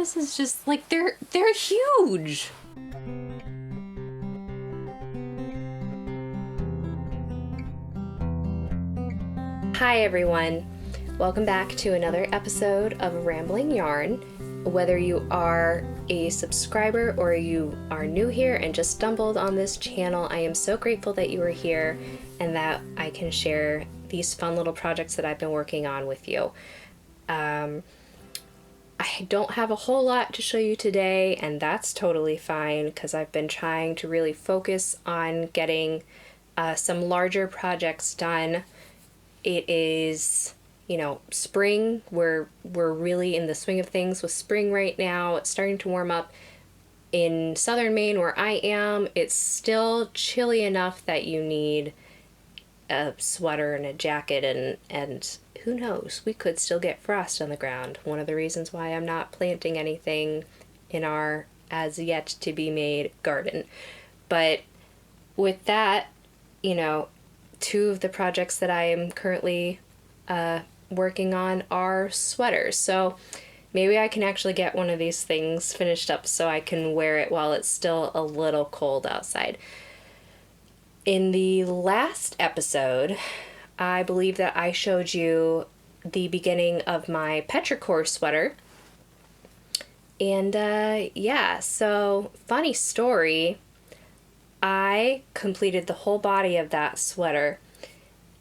This is just like, they're huge. Hi everyone. Welcome back to another episode of Rambling Yarn. Whether you are a subscriber or you are new here and just stumbled on this channel, I am so grateful that you are here and that I can share these fun little projects that I've been working on with you. I don't have a whole lot to show you today, and that's totally fine because I've been trying to really focus on getting some larger projects done. It is, spring. We're really in the swing of things with spring right now. It's starting to warm up in southern Maine where I am. It's still chilly enough that you need a sweater and a jacket, and who knows, we could still get frost on the ground. One of the reasons why I'm not planting anything in our as yet to be made garden. But with that, two of the projects that I am currently working on are sweaters. So maybe I can actually get one of these things finished up so I can wear it while it's still a little cold outside. In the last episode, I believe that I showed you the beginning of my Petrichor sweater. And so funny story, I completed the whole body of that sweater,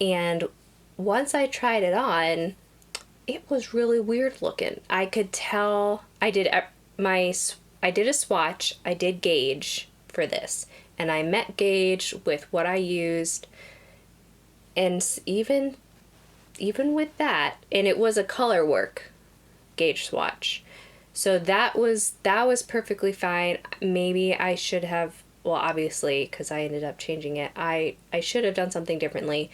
and once I tried it on, it was really weird looking. I could tell I did a swatch, I did gauge for this, and I met gauge with what I used. And even with that, and it was a colorwork gauge swatch. So that was perfectly fine. Maybe I should have, well, obviously, because I ended up changing it, I should have done something differently.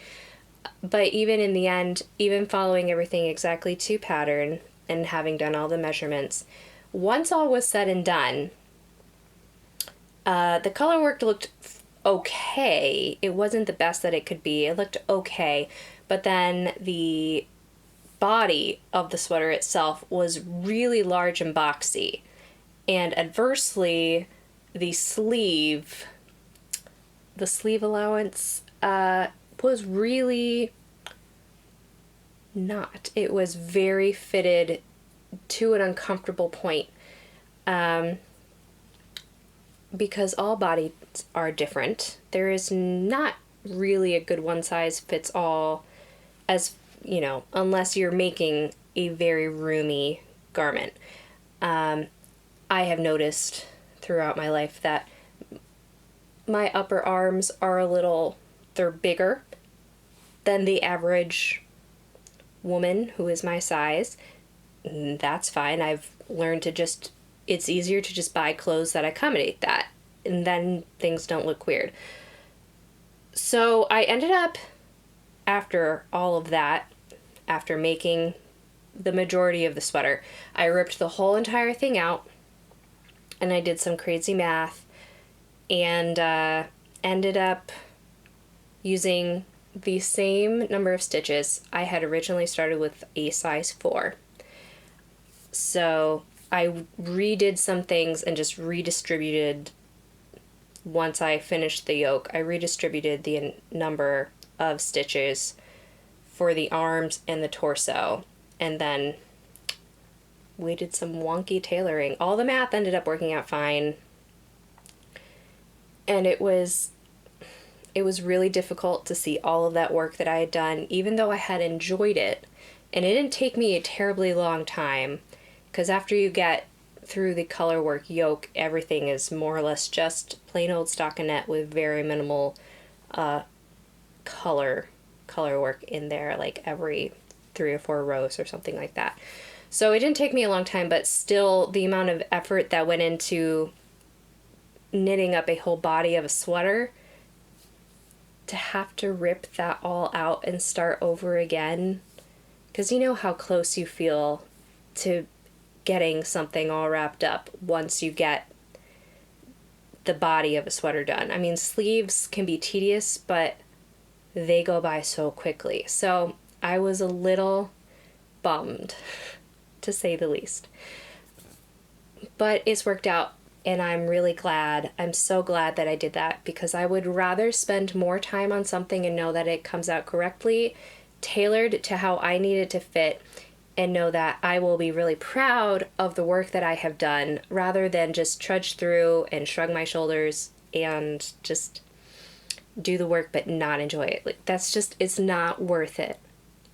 But even in the end, even following everything exactly to pattern and having done all the measurements, once all was said and done, the colorwork looked okay. It wasn't the best that it could be. It looked okay, but then the body of the sweater itself was really large and boxy, and adversely, the sleeve allowance was really not. It was very fitted to an uncomfortable point. Because all bodies are different, there is not really a good one-size-fits-all, as unless you're making a very roomy garment. I have noticed throughout my life that my upper arms are they're bigger than the average woman who is my size. That's fine. I've learned to it's easier to just buy clothes that accommodate that, and then things don't look weird. So I ended up, after all of that, after making the majority of the sweater, I ripped the whole entire thing out, and I did some crazy math, and ended up using the same number of stitches. I had originally started with a size 4. So I redid some things and just redistributed, once I finished the yoke, I redistributed the number of stitches for the arms and the torso, and then we did some wonky tailoring. All the math ended up working out fine, and it was really difficult to see all of that work that I had done, even though I had enjoyed it, and it didn't take me a terribly long time. Because after you get through the colorwork yoke, everything is more or less just plain old stockinette with very minimal colorwork in there, like every 3 or 4 rows or something like that. So it didn't take me a long time, but still the amount of effort that went into knitting up a whole body of a sweater, to have to rip that all out and start over again, because you know how close you feel to getting something all wrapped up once you get the body of a sweater done. I mean, sleeves can be tedious, but they go by so quickly. So I was a little bummed, to say the least. but it's worked out, and I'm really glad. I'm so glad that I did that, because I would rather spend more time on something and know that it comes out correctly, tailored to how I need it to fit, and know that I will be really proud of the work that I have done, rather than just trudge through and shrug my shoulders and just do the work but not enjoy it. Like, that's just, it's not worth it.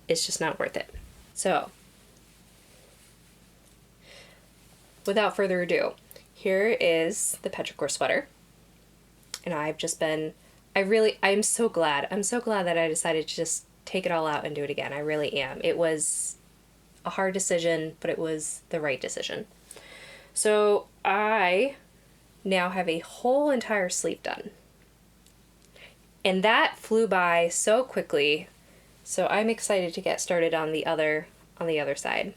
It's just not worth it. So, without further ado, here is the Petrichor Sweater. And I've just been, I'm so glad. I'm so glad that I decided to just take it all out and do it again. I really am. It was a hard decision, but it was the right decision. So I now have a whole entire sleeve done. And that flew by so quickly. So I'm excited to get started on the other side.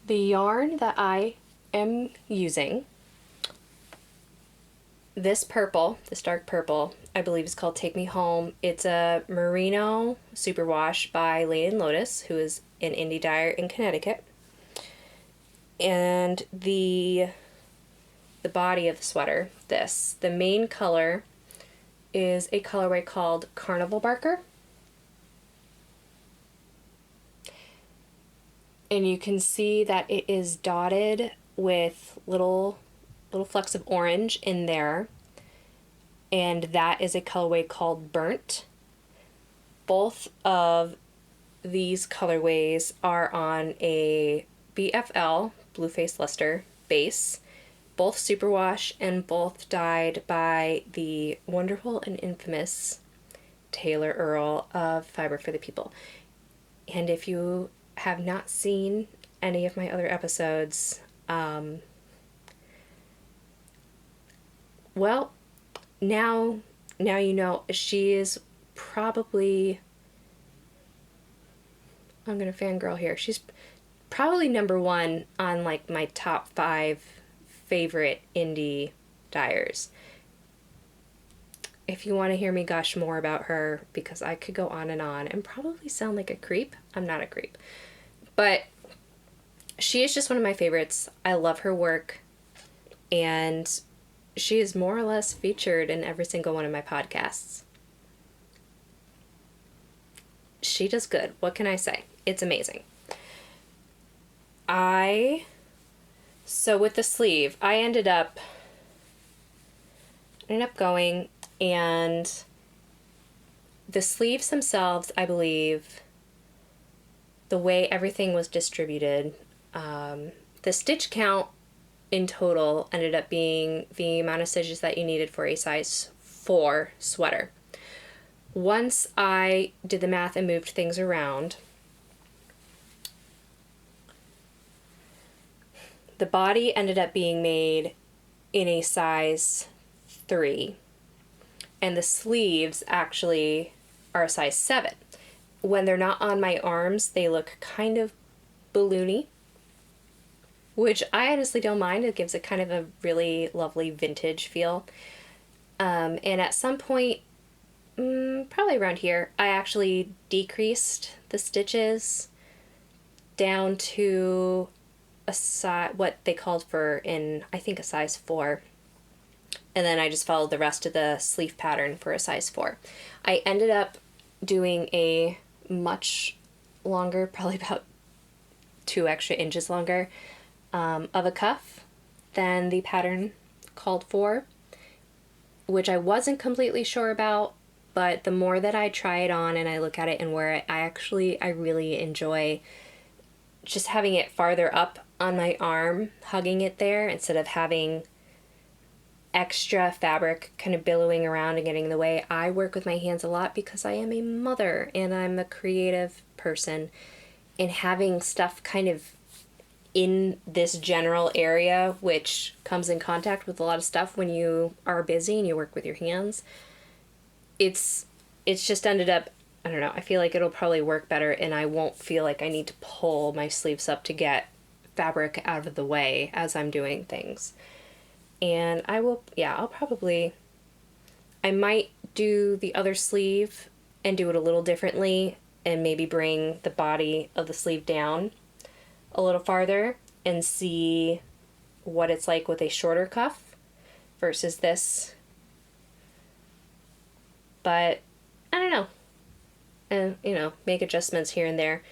The yarn that I am using, this dark purple, I believe is called Take Me Home. It's a merino superwash by Laine and Lotus, who is an indie dyer in Connecticut. And the body of the sweater, the main color is a colorway called Carnival Barker. And you can see that it is dotted with little flecks of orange in there. And that is a colorway called Burnt. Both of these colorways are on a BFL, Blue Face Luster, base. Both superwash and both dyed by the wonderful and infamous Taylor Earl of Fiber for the People. And if you have not seen any of my other episodes, well, now you know. She is probably, I'm gonna fangirl here, she's probably number one on like my top 5 favorite indie dyers. If you want to hear me gush more about her, because I could go on and probably sound like a creep. I'm not a creep. But she is just one of my favorites. I love her work. And she is more or less featured in every single one of my podcasts. She does good. What can I say? It's amazing. So with the sleeve, I ended up going, and the sleeves themselves, I believe, the way everything was distributed, the stitch count in total ended up being the amount of stitches that you needed for a size 4 sweater. Once I did the math and moved things around, the body ended up being made in a size 3, and the sleeves actually are a size 7. When they're not on my arms, they look kind of balloony, which I honestly don't mind. It gives it kind of a really lovely vintage feel. And at some point, probably around here, I actually decreased the stitches down to what they called for in, I think, a size 4. And then I just followed the rest of the sleeve pattern for a size 4. I ended up doing a much longer, probably about 2 extra inches longer, of a cuff than the pattern called for, which I wasn't completely sure about, but the more that I try it on and I look at it and wear it, I really enjoy just having it farther up on my arm, hugging it there, instead of having extra fabric kind of billowing around and getting in the way. I work with my hands a lot because I am a mother and I'm a creative person, and having stuff kind of in this general area, which comes in contact with a lot of stuff when you are busy and you work with your hands, it's just ended up, I don't know, I feel like it'll probably work better, and I won't feel like I need to pull my sleeves up to get fabric out of the way as I'm doing things. And I might do the other sleeve and do it a little differently and maybe bring the body of the sleeve down a little farther and see what it's like with a shorter cuff versus this. But I don't know. And, you know, make adjustments here and there.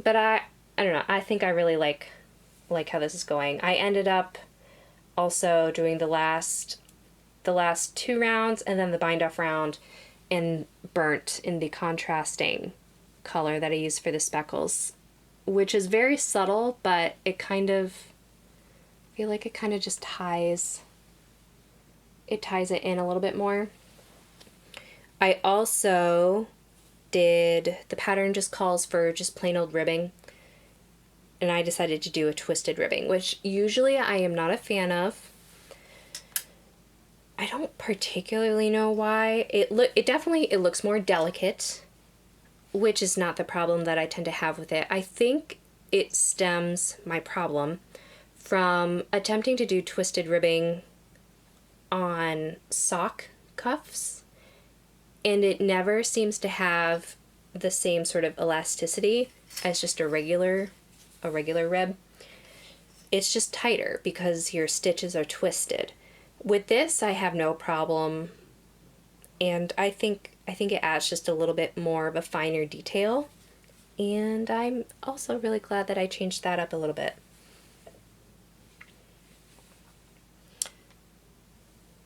But I don't know. I think I really like how this is going. I ended up also doing the last 2 rounds and then the bind off round in burnt in the contrasting color that I use for the speckles, which is very subtle, but it kind of, I feel like it kind of just ties it in a little bit more. I also did, the pattern just calls for just plain old ribbing, and I decided to do a twisted ribbing, which usually I am not a fan of. I don't particularly know why. It looks more delicate, which is not the problem that I tend to have with it. I think it stems, my problem, from attempting to do twisted ribbing on sock cuffs, and it never seems to have the same sort of elasticity as just a regular rib. It's just tighter because your stitches are twisted. With this, I have no problem, and I think it adds just a little bit more of a finer detail, and I'm also really glad that I changed that up a little bit.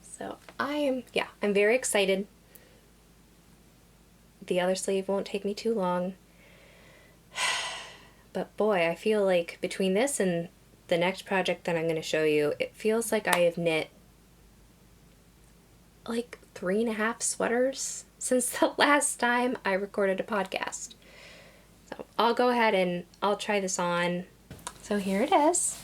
So I'm very excited. The other sleeve won't take me too long. But boy, I feel like between this and the next project that I'm going to show you, it feels like I have knit like 3.5 sweaters since the last time I recorded a podcast. So I'll go ahead and I'll try this on. So here it is.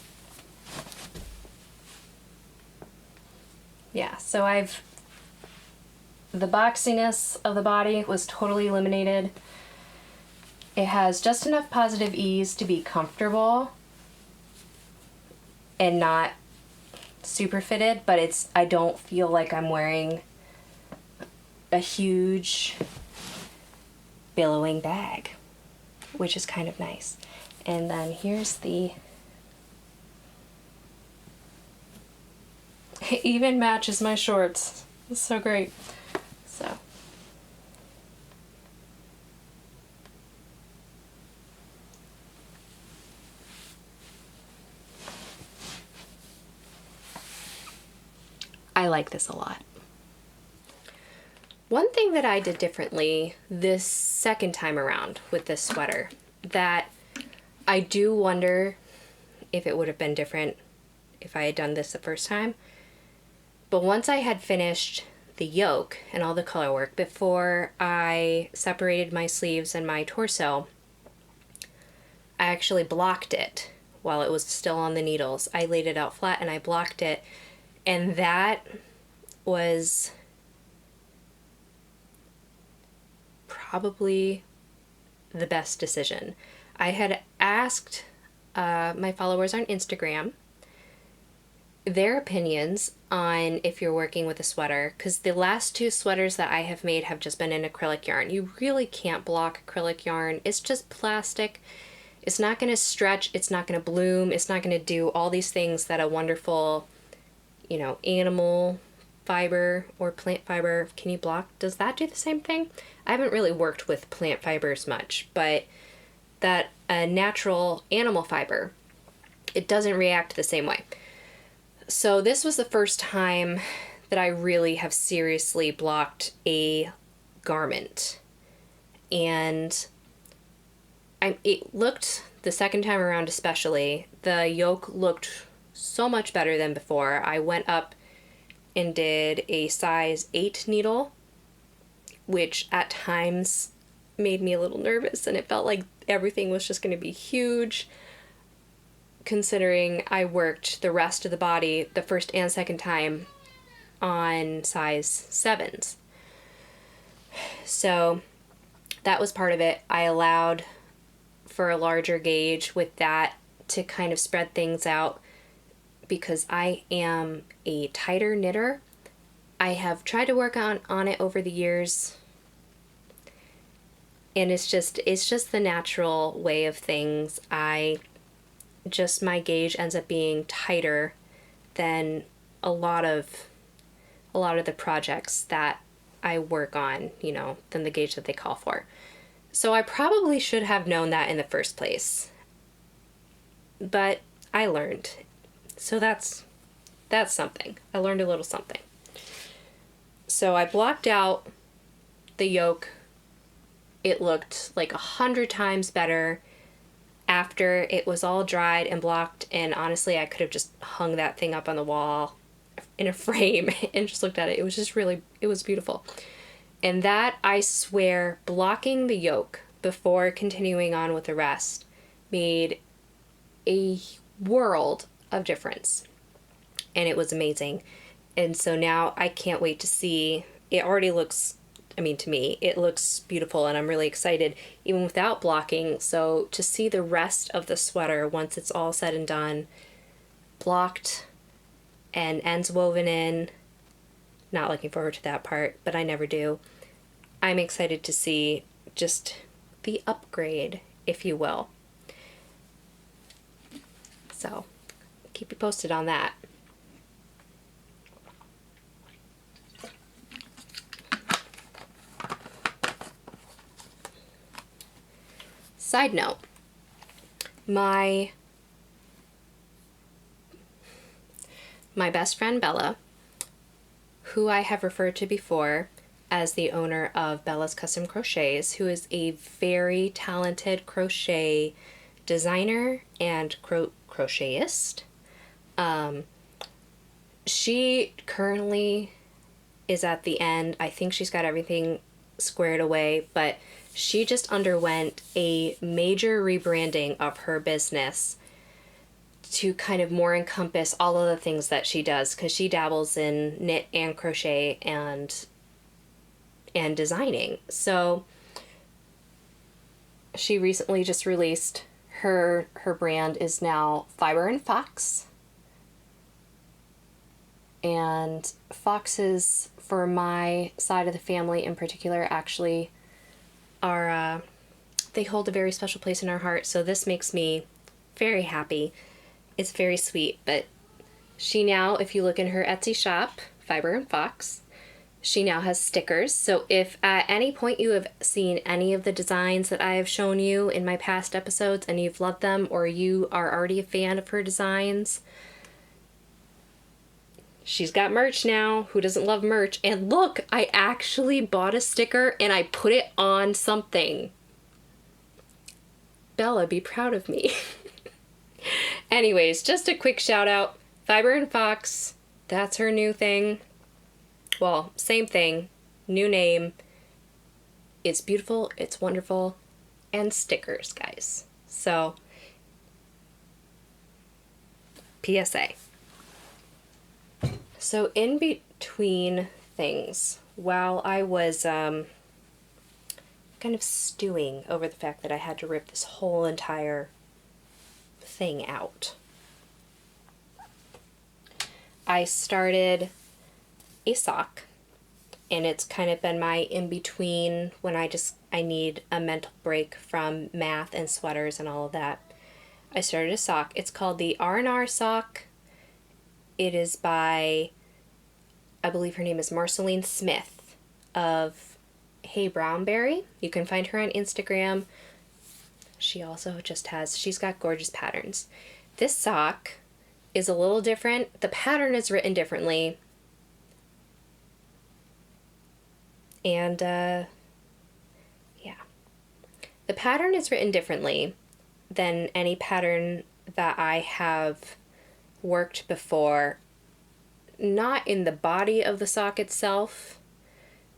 Yeah, so the boxiness of the body was totally eliminated. It has just enough positive ease to be comfortable and not super fitted, but I don't feel like I'm wearing a huge billowing bag, which is kind of nice. And then here's it even matches my shorts. It's so great. So I like this a lot. One thing that I did differently this second time around with this sweater that I do wonder if it would have been different if I had done this the first time. But once I had finished the yoke and all the color work, before I separated my sleeves and my torso, I actually blocked it while it was still on the needles. I laid it out flat and I blocked it, and that was probably the best decision. I had asked my followers on Instagram their opinions on if you're working with a sweater, because the last 2 sweaters that I have made have just been in acrylic yarn. You really can't block acrylic yarn. It's just plastic. It's not going to stretch. It's not going to bloom. It's not going to do all these things that a wonderful, animal fiber or plant fiber, can you block? Does that do the same thing? I haven't really worked with plant fibers much, but that natural animal fiber, it doesn't react the same way. So this was the first time that I really have seriously blocked a garment. And it looked, the second time around especially, the yoke looked so much better than before. I went up and did a size 8 needle, which at times made me a little nervous, and it felt like everything was just going to be huge, considering I worked the rest of the body the first and second time on size 7s. So that was part of it. I allowed for a larger gauge with that to kind of spread things out, because I am a tighter knitter. I have tried to work on it over the years, and it's just the natural way of things. I just my gauge ends up being tighter than a lot of the projects that I work on, you know, than the gauge that they call for. So I probably should have known that in the first place. But I learned. So that's something. I learned a little something. So I blocked out the yoke. It looked like 100 times better after it was all dried and blocked, and honestly I could have just hung that thing up on the wall in a frame and just looked at it. It was just really, it was beautiful. And that, I swear, blocking the yoke before continuing on with the rest made a world of difference, and it was amazing. And so now I can't wait to see, it already looks, I mean, to me it looks beautiful, and I'm really excited even without blocking. So to see the rest of the sweater once it's all said and done, blocked and ends woven in, not looking forward to that part, but I never do. I'm excited to see just the upgrade, if you will. So keep you posted on that. Side note, my best friend Bella, who I have referred to before as the owner of Bella's Custom Crochets, who is a very talented crochet designer and crochetist. She currently is at the end. I think she's got everything squared away, but she just underwent a major rebranding of her business to kind of more encompass all of the things that she does, because she dabbles in knit and crochet and designing. So she recently just released her brand is now Fiber and Fox. And foxes, for my side of the family in particular, actually are they hold a very special place in our heart. So this makes me very happy. It's very sweet. But she now, if you look in her Etsy shop, Fiber and Fox, she now has stickers. So if at any point you have seen any of the designs that I have shown you in my past episodes and you've loved them, or you are already a fan of her designs, she's got merch now. Who doesn't love merch? And look, I actually bought a sticker and I put it on something. Bella, be proud of me. Anyways, just a quick shout out. Fiber and Fox, that's her new thing. Well, same thing, new name. It's beautiful, it's wonderful, and stickers, guys. So, PSA. So in between things, while I was kind of stewing over the fact that I had to rip this whole entire thing out, I started a sock, and it's kind of been my in-between when I need a mental break from math and sweaters and all of that. I started a sock. It's called the R&R sock. It is by, I believe her name is Marceline Smith of HeyBrownBerry. You can find her on Instagram. She also she's got gorgeous patterns. This sock is a little different. The pattern is written differently. And, yeah. The pattern is written differently than any pattern that I have worked before. Not in the body of the sock itself,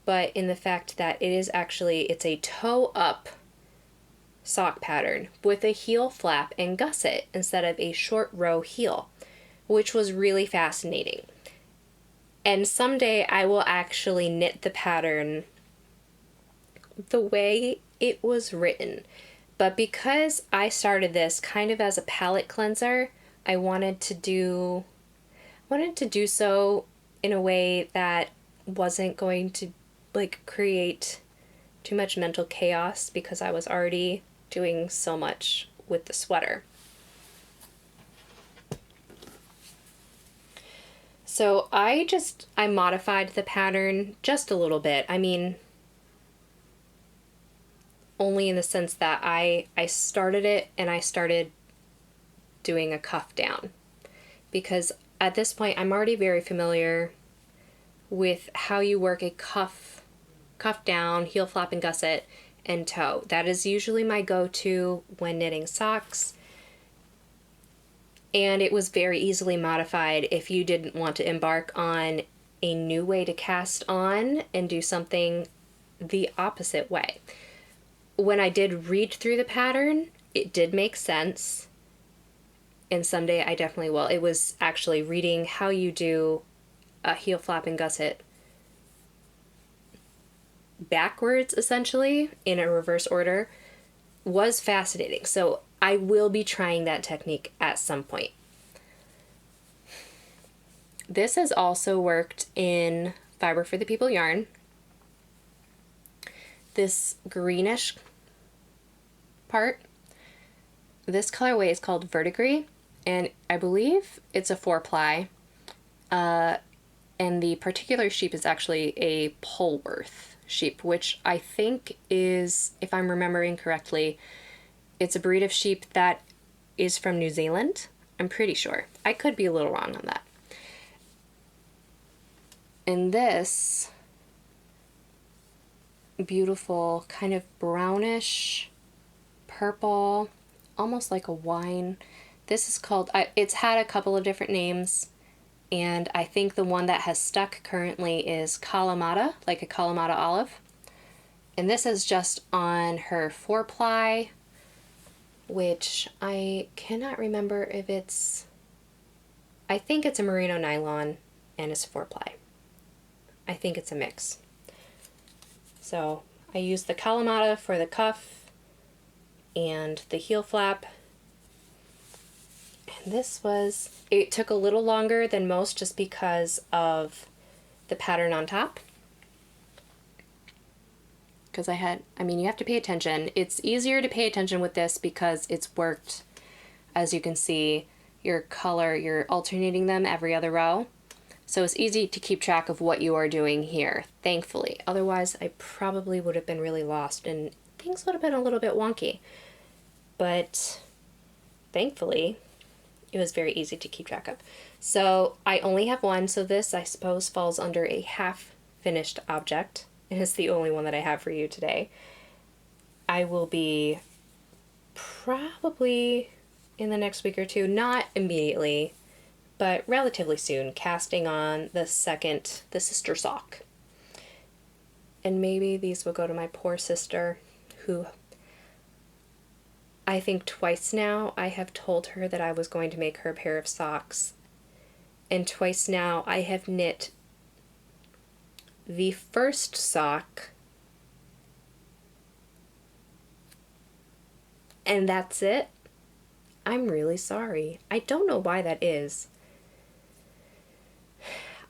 but in the fact that it's a toe-up sock pattern with a heel flap and gusset instead of a short row heel, which was really fascinating. And someday I will actually knit the pattern the way it was written. But because I started this kind of as a palette cleanser, I wanted to do so in a way that wasn't going to create too much mental chaos, because I was already doing so much with the sweater. So I modified the pattern just a little bit. I mean, only in the sense that I started it and I started doing a cuff down, because at this point I'm already very familiar with how you work a cuff down, heel flap and gusset, and toe. That is usually my go-to when knitting socks. And it was very easily modified if you didn't want to embark on a new way to cast on and do something the opposite way. When I did read through the pattern, it did make sense. And someday I definitely will. It was actually reading how you do a heel flap and gusset backwards, essentially, in a reverse order, was fascinating. So I will be trying that technique at some point. This has also worked in Fiber for the People yarn. This greenish part, this colorway is called Verdigris, and I believe it's a 4-ply. And the particular sheep is actually a Polworth sheep, which I think is, if I'm remembering correctly, it's a breed of sheep that is from New Zealand. I'm pretty sure. I could be a little wrong on that. And this beautiful kind of brownish purple, almost like a wine. This is called, it's had a couple of different names, and I think the one that has stuck currently is Kalamata, like a Kalamata olive. And this is just on her 4-ply, which I cannot remember if it's, I think it's a merino nylon and it's 4-ply. I think it's a mix. So I used the Kalamata for the cuff and the heel flap. And this was, it took a little longer than most just because of the pattern on top. Because you have to pay attention. It's easier to pay attention with this because it's worked, as you can see, you're alternating them every other row. So it's easy to keep track of what you are doing here, thankfully. Otherwise, I probably would have been really lost and things would have been a little bit wonky. But thankfully, it was very easy to keep track of. So I only have one, so this, I suppose, falls under a half-finished object. And it's the only one that I have for you today. I will be probably in the next week or two, not immediately, but relatively soon, casting on the sister sock. And maybe these will go to my poor sister, who I think twice now I have told her that I was going to make her a pair of socks. And twice now I have knit the first sock, and that's it. I'm really sorry. I don't know why that is.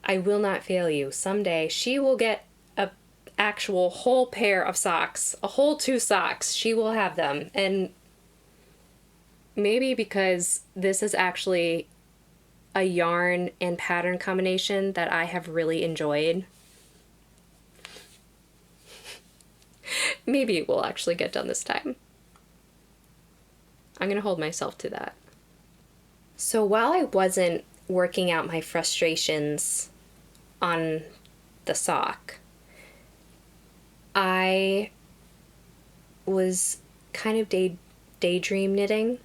I will not fail you. Someday she will get a actual whole pair of socks, a whole 2 socks. She will have them. And maybe because this is actually a yarn and pattern combination that I have really enjoyed, maybe it will actually get done this time. I'm gonna hold myself to that. So while I wasn't working out my frustrations on the sock, I was kind of daydream knitting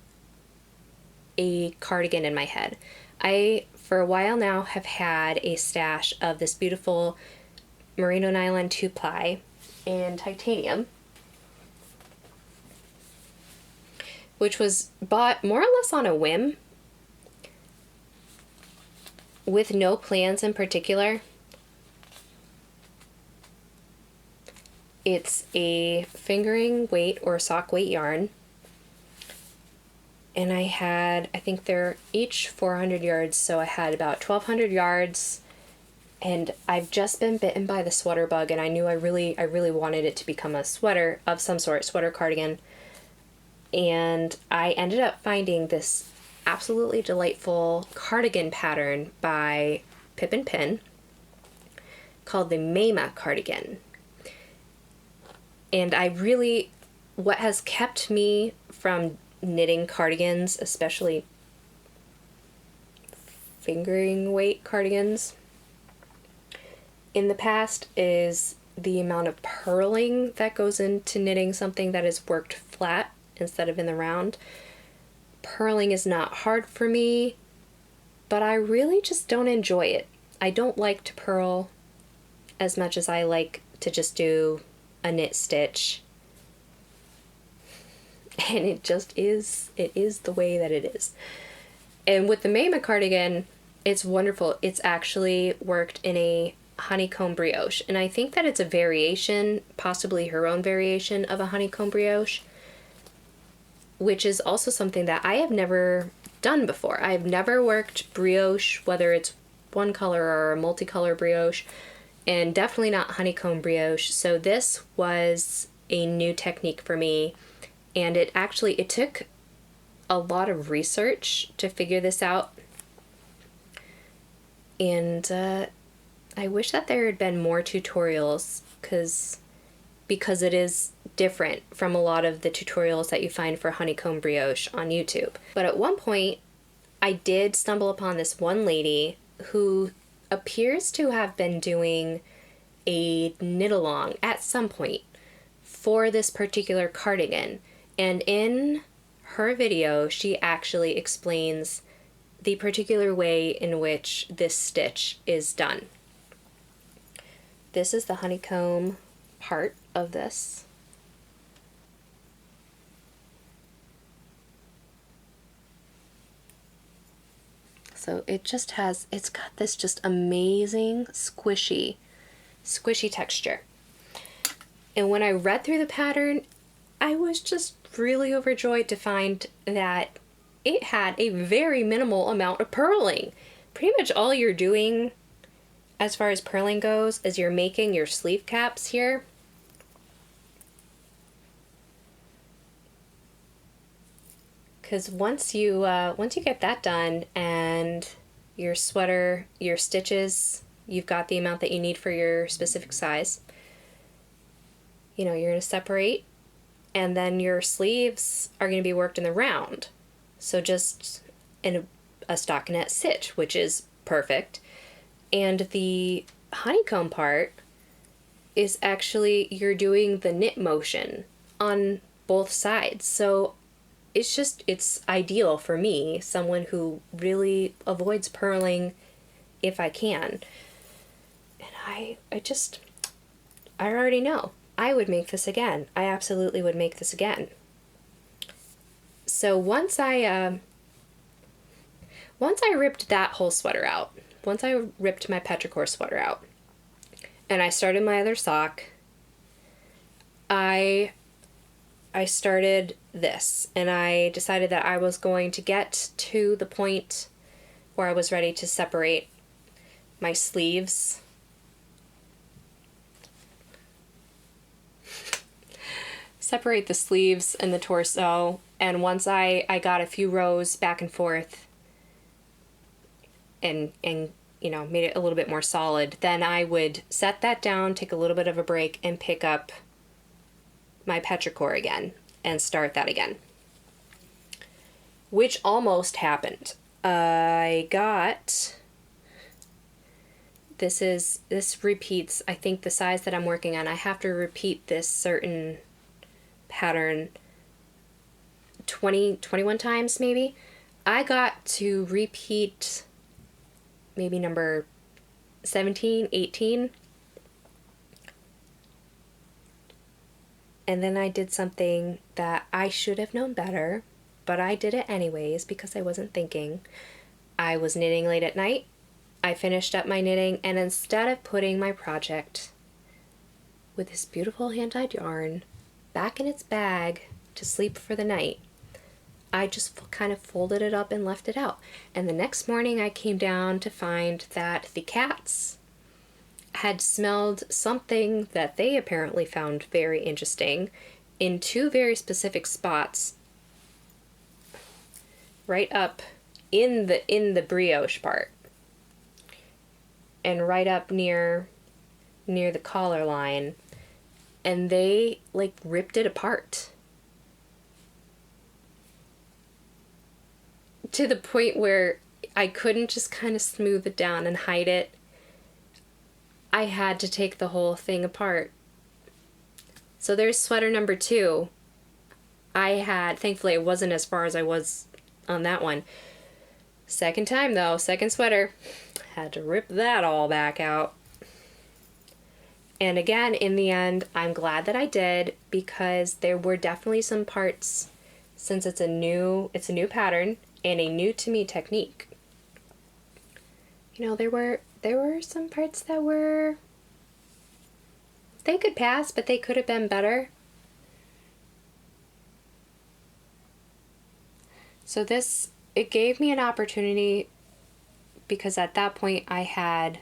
a cardigan in my head. I, for a while now, have had a stash of this beautiful merino nylon 2-ply in titanium, which was bought more or less on a whim, with no plans in particular. It's a fingering weight or sock weight yarn, and I think they're each 400 yards, so I had about 1,200 yards, and I've just been bitten by the sweater bug, and I knew I really wanted it to become a sweater of some sort, sweater cardigan, and I ended up finding this absolutely delightful cardigan pattern by Pip&Pin called the Maema cardigan. And what has kept me from knitting cardigans, especially fingering weight cardigans, in the past is the amount of purling that goes into knitting something that is worked flat instead of in the round. Purling is not hard for me, but I really just don't enjoy it. I don't like to purl as much as I like to just do a knit stitch. And it is the way that it is. And with the Maema cardigan, it's wonderful. It's actually worked in a honeycomb brioche. And I think that it's a variation, possibly her own variation of a honeycomb brioche, which is also something that I have never done before. I've never worked brioche, whether it's one color or a multicolor brioche, and definitely not honeycomb brioche. So this was a new technique for me, and it took a lot of research to figure this out. And I wish that there had been more tutorials, because it is different from a lot of the tutorials that you find for honeycomb brioche on YouTube. But at one point, I did stumble upon this one lady who appears to have been doing a knit-along at some point for this particular cardigan. And in her video, she actually explains the particular way in which this stitch is done. This is the honeycomb part of this. So it's got this just amazing squishy texture. And when I read through the pattern, I was just really overjoyed to find that it had a very minimal amount of purling. Pretty much all you're doing as far as purling goes is you're making your sleeve caps here. Because once you get that done and your sweater, your stitches, you've got the amount that you need for your specific size, you're going to separate, and then your sleeves are going to be worked in the round. So just in a stockinette stitch, which is perfect. And the honeycomb part is actually, you're doing the knit motion on both sides. So it's ideal for me, someone who really avoids purling if I can. And I already know I would make this again. I absolutely would make this again. So once I ripped that whole sweater out, once I ripped my Petrichor sweater out, and I started my other sock, I started this, and I decided that I was going to get to the point where I was ready to separate my sleeves. Separate the sleeves and the torso, and once I got a few rows back and forth and made it a little bit more solid, then I would set that down, take a little bit of a break, and pick up my Petrichor again and start that again, which almost happened. This repeats, I think, the size that I'm working on. I have to repeat this certain pattern 21 times maybe. I got to repeat maybe number 17, 18. And then I did something that I should have known better, but I did it anyways because I wasn't thinking. I was knitting late at night. I finished up my knitting, and instead of putting my project with this beautiful hand-dyed yarn back in its bag to sleep for the night, I just kind of folded it up and left it out. And the next morning I came down to find that the cats had smelled something that they apparently found very interesting in two very specific spots right up in the brioche part. and right up near the collar line, and they like ripped it apart to the point where I couldn't just kind of smooth it down and hide it. I had to take the whole thing apart. So there's sweater number 2. Thankfully it wasn't as far as I was on that one. Second time though, second sweater, had to rip that all back out. And again, in the end, I'm glad that I did, because there were definitely some parts, since it's a new pattern and a new to me technique. You know, there were some parts that they could pass, but they could have been better. So it gave me an opportunity, because at that point I had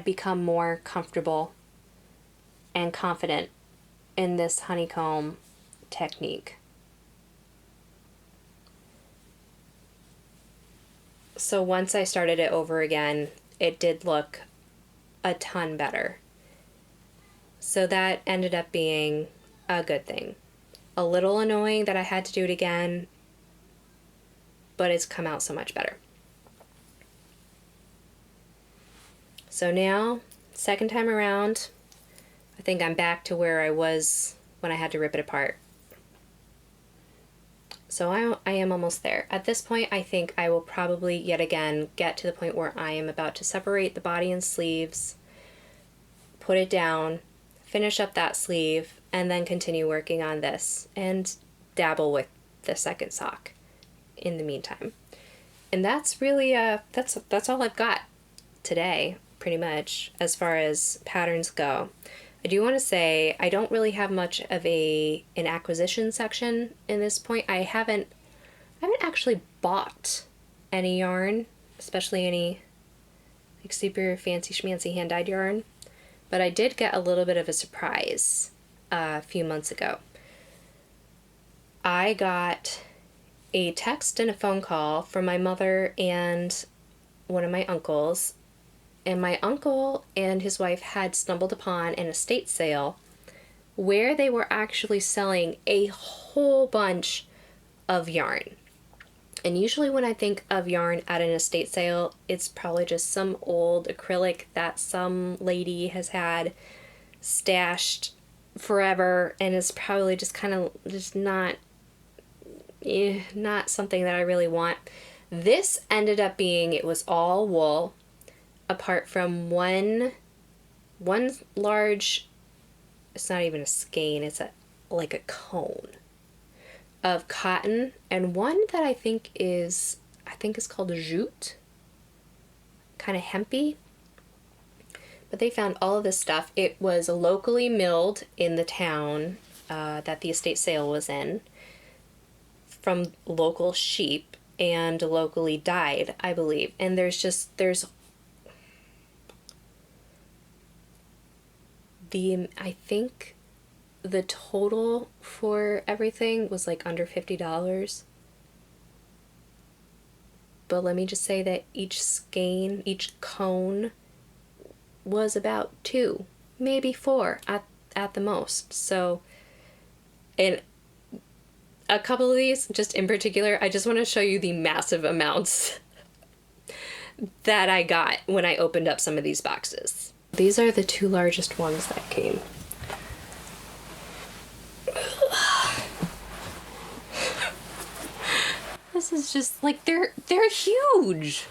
become more comfortable and confident in this honeycomb technique. So once I started it over again, it did look a ton better. So that ended up being a good thing. A little annoying that I had to do it again, but it's come out so much better. So now, second time around, I think I'm back to where I was when I had to rip it apart. So I am almost there. At this point, I think I will probably yet again get to the point where I am about to separate the body and sleeves, put it down, finish up that sleeve, and then continue working on this and dabble with the second sock in the meantime. And that's really that's all I've got today, pretty much, as far as patterns go. I do want to say I don't really have much of an acquisition section in this point. I haven't actually bought any yarn, especially any like super fancy schmancy hand-dyed yarn, but I did get a little bit of a surprise a few months ago. I got a text and a phone call from my mother and one of my uncles. And my uncle and his wife had stumbled upon an estate sale where they were actually selling a whole bunch of yarn. And usually when I think of yarn at an estate sale, it's probably just some old acrylic that some lady has had stashed forever, and it's probably just kind of just not something that I really want. This ended up being, it was all wool, apart from one large, it's not even a skein, it's like a cone of cotton, and one that I think is called a jute, kind of hempy. But they found all of this stuff. It was locally milled in the town that the estate sale was in, from local sheep, and locally dyed, I believe. And there's I think the total for everything was like under $50. But let me just say that each skein, each cone, was about 2, maybe 4 at the most. So, and a couple of these, just in particular, I just want to show you the massive amounts that I got when I opened up some of these boxes. These are the 2 largest ones that came. This is just like, they're huge.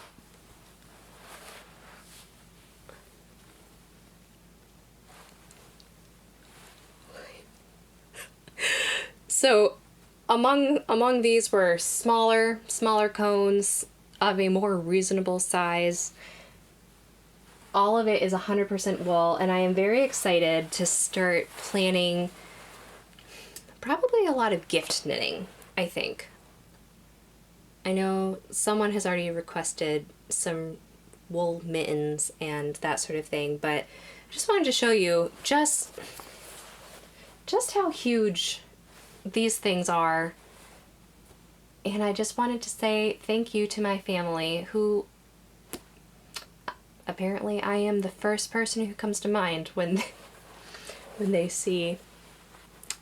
So among these were smaller cones of a more reasonable size. All of it is 100% wool, and I am very excited to start planning probably a lot of gift knitting, I think. I know someone has already requested some wool mittens and that sort of thing, but I just wanted to show you just how huge these things are. And I just wanted to say thank you to my family, who apparently I am the first person who comes to mind when they see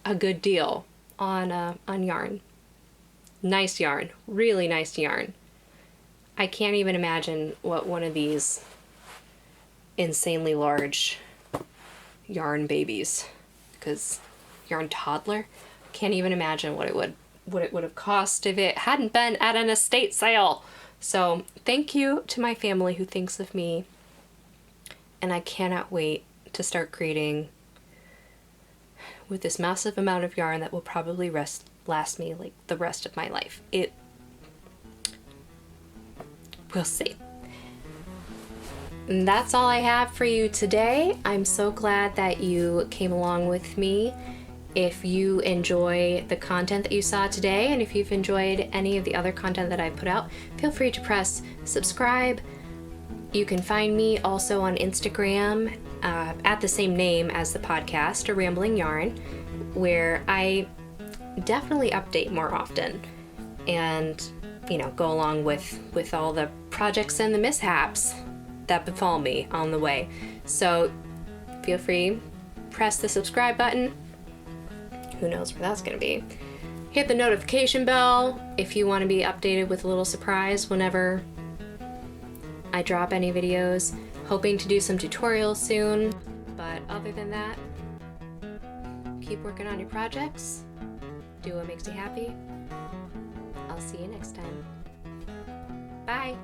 a good deal on yarn. Nice yarn, really nice yarn. I can't even imagine what one of these insanely large yarn babies, because yarn toddler, can't even imagine what it would have cost if it hadn't been at an estate sale. So thank you to my family who thinks of me, and I cannot wait to start creating with this massive amount of yarn that will probably last me like the rest of my life. We'll see. And that's all I have for you today. I'm so glad that you came along with me. If you enjoy the content that you saw today, and if you've enjoyed any of the other content that I put out, feel free to press subscribe. You can find me also on Instagram at the same name as the podcast, A Rambling Yarn, where I definitely update more often and, you know, go along with all the projects and the mishaps that befall me on the way. So feel free, press the subscribe button. Who knows where that's going to be. Hit the notification bell if you want to be updated with a little surprise whenever I drop any videos. Hoping to do some tutorials soon, but other than that, keep working on your projects. Do what makes you happy. I'll see you next time. Bye!